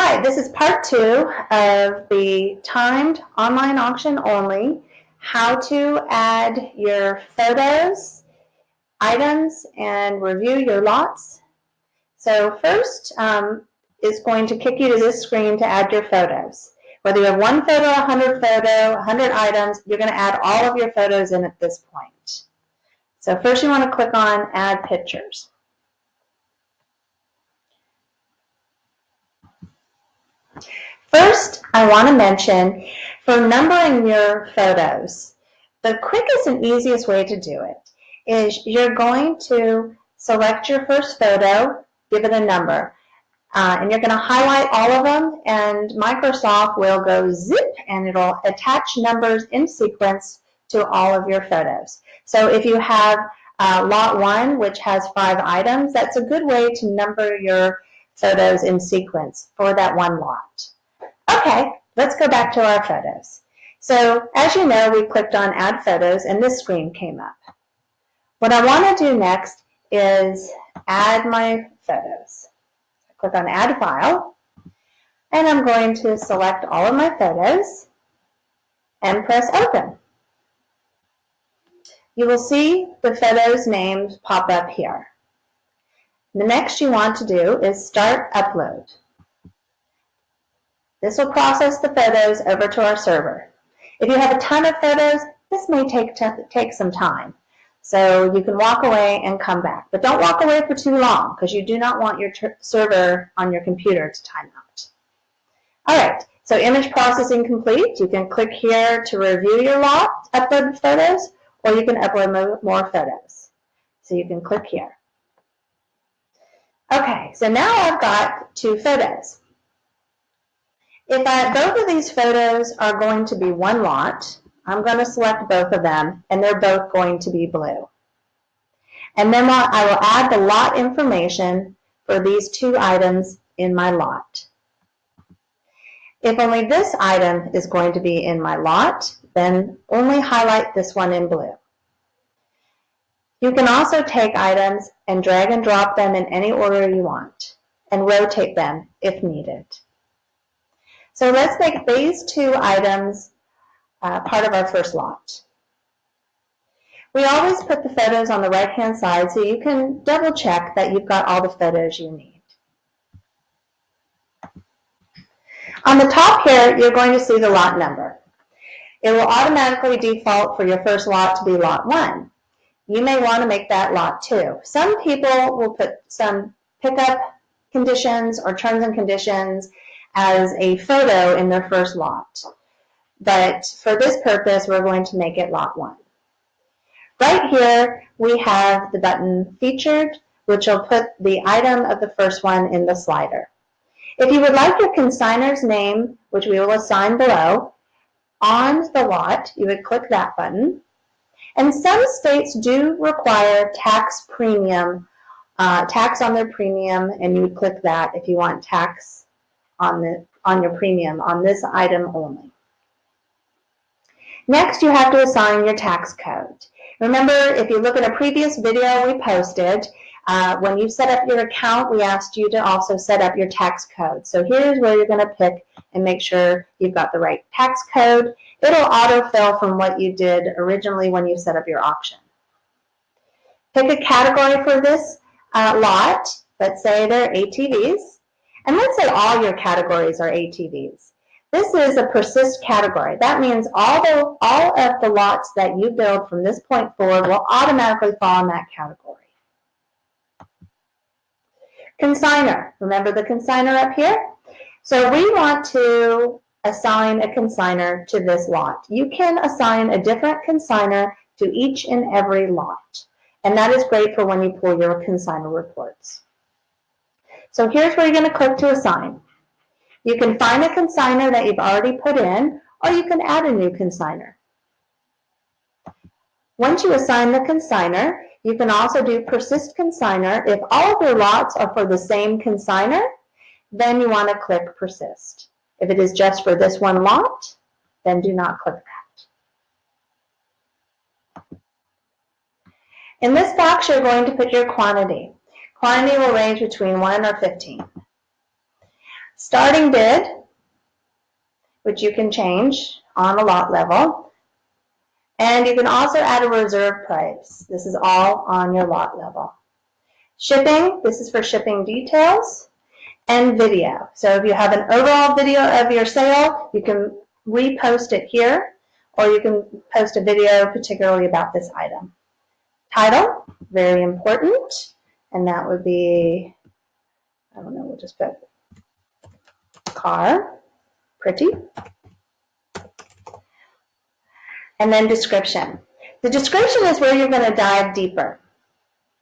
Hi, this is part 2 of the timed online auction only, how to add your photos, items, and review your lots. So first is going to kick you to this screen to add your photos. Whether you have 1 photo, 100 photo, 100 items, you're going to add all of your photos in at this point. So first you want to click on Add Pictures. First, I want to mention for numbering your photos, the quickest and easiest way to do it is you're going to select your first photo, give it a number, and you're going to highlight all of them, and Microsoft will go zip and it'll attach numbers in sequence to all of your photos. So if you have lot 1, which has 5 items, that's a good way to number your photos in sequence for that one lot. Okay, let's go back to our photos. So as you know, we clicked on Add Photos and this screen came up. What I want to do next is add my photos. Click on Add File, and I'm going to select all of my photos and press Open. You will see the photos names pop up here. The next you want to do is Start Upload. This will process the photos over to our server. If you have a ton of photos, this may take some time. So you can walk away and come back. But don't walk away for too long because you do not want your server on your computer to time out. All right, so image processing complete. You can click here to review your lot, uploaded photos, or you can upload more photos. So you can click here. Okay, so now I've got 2 photos. If both of these photos are going to be one lot, I'm going to select both of them, and they're both going to be blue. And then I will add the lot information for these 2 items in my lot. If only this item is going to be in my lot, then only highlight this one in blue. You can also take items and drag and drop them in any order you want, and rotate them if needed. So let's make these 2 items part of our first lot. We always put the photos on the right-hand side so you can double check that you've got all the photos you need. On the top here, you're going to see the lot number. It will automatically default for your first lot to be lot 1. You may want to make that lot 2. Some people will put some pickup conditions or terms and conditions as a photo in their first lot. But for this purpose, we're going to make it lot 1. Right here, we have the button Featured, which will put the item of the first one in the slider. If you would like your consignor's name, which we will assign below, on the lot, you would click that button. And some states do require tax premium, tax on their premium, and you would click that if you want tax on your premium on this item only. Next, you have to assign your tax code. Remember, if you look at a previous video we posted, when you set up your account, we asked you to also set up your tax code. So here's where you're going to pick and make sure you've got the right tax code. It'll autofill from what you did originally when you set up your auction. Pick a category for this lot. Let's say they're ATVs. And let's say all your categories are ATVs. This is a persist category. That means all of the lots that you build from this point forward will automatically fall in that category. Consignor. Remember the consignor up here? So we want to assign a consignor to this lot. You can assign a different consignor to each and every lot. And that is great for when you pull your consignor reports. So here's where you're going to click to assign. You can find a consignor that you've already put in, or you can add a new consignor. Once you assign the consignor, you can also do persist consignor. If all of your lots are for the same consignor, then you want to click persist. If it is just for this one lot, then do not click that. In this box, you're going to put your quantity. Quantity will range between 1 or 15. starting bid, which you can change on a lot level. And you can also add a reserve price. This is all on your lot level. Shipping, this is for shipping details. And video. So if you have an overall video of your sale, you can repost it here, or you can post a video particularly about this item. Title, very important, and that would be, I don't know, we'll just put car, pretty. And then description. The description is where you're going to dive deeper.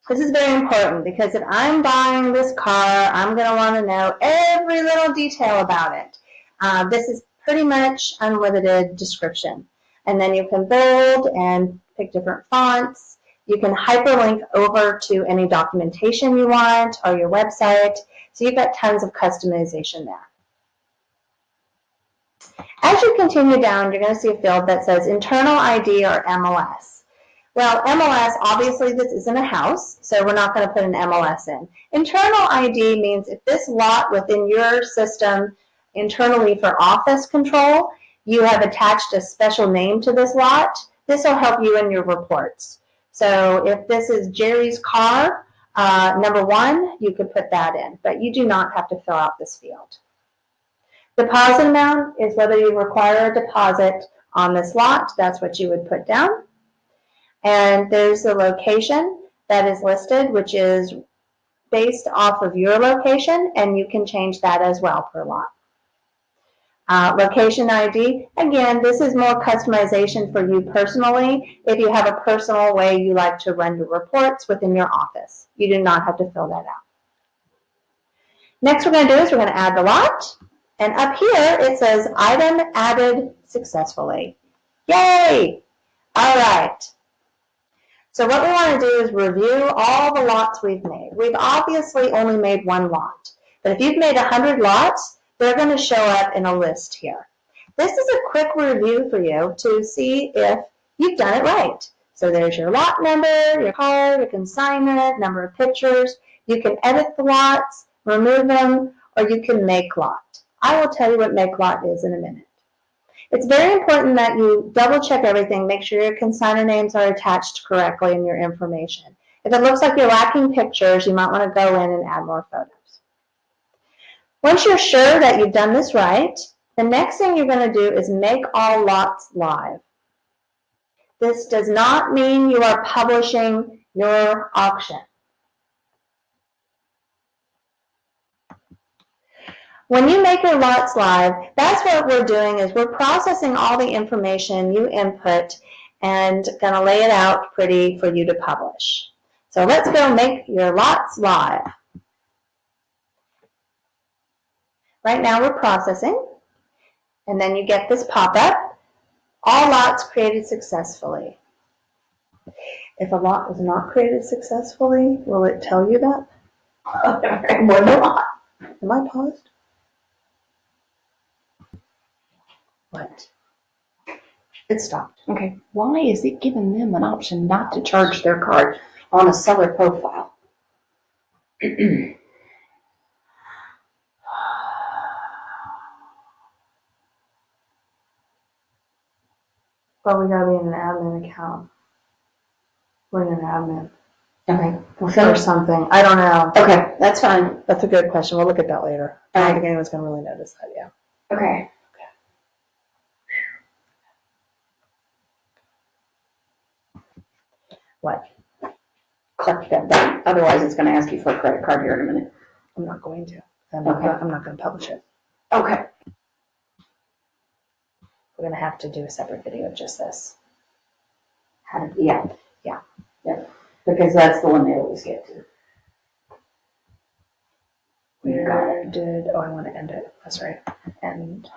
This is very important because if I'm buying this car, I'm going to want to know every little detail about it. This is pretty much unlimited description. And then you can bold and pick different fonts. You can hyperlink over to any documentation you want or your website. So you've got tons of customization there. As you continue down, you're going to see a field that says internal ID or MLS. Well, MLS, obviously this isn't a house, so we're not going to put an MLS in. Internal ID means if this lot within your system internally for office control, you have attached a special name to this lot, this will help you in your reports. So if this is Jerry's car, number 1, you could put that in, but you do not have to fill out this field. Deposit amount is whether you require a deposit on this lot, that's what you would put down. And there's the location that is listed, which is based off of your location, and you can change that as well per lot. Location ID, again, this is more customization for you personally. If you have a personal way you like to run your reports within your office, you do not have to fill that out. Next we're going to do is we're going to add the lot. And up here it says item added successfully. Yay! All right. So what we want to do is review all the lots we've made. We've obviously only made 1 lot, but if you've made 100 lots, they're going to show up in a list here. This is a quick review for you to see if you've done it right. So there's your lot number, your card, your consignment, number of pictures. You can edit the lots, remove them, or you can make lot. I will tell you what make lot is in a minute. It's very important that you double check everything, make sure your consignor names are attached correctly in your information. If it looks like you're lacking pictures, you might want to go in and add more photos. Once you're sure that you've done this right, the next thing you're going to do is make all lots live. This does not mean you are publishing your auction. When you make your lots live, that's what we're doing is we're processing all the information you input and going to lay it out pretty for you to publish. So let's go make your lots live. Right now we're processing, and then you get this pop-up, all lots created successfully. If a lot was not created successfully, will it tell you that? More than a lot. Am I paused? What? It stopped. Okay, why is it giving them an option not to charge their card on a seller profile? But we gotta be in an admin account. We're in an admin. Okay, Or something. I don't know. okay, that's fine. That's a good question. We'll look at that later. I All don't right. think anyone's gonna really notice that, yeah. Okay. What? Click that. Otherwise, it's going to ask you for a credit card here in a minute. I'm not going to. I'm not gonna publish it. Okay. We're gonna have to do a separate video of just this. Yeah. Because that's the one they always get to. Where did, oh, I want to end it. That's right. And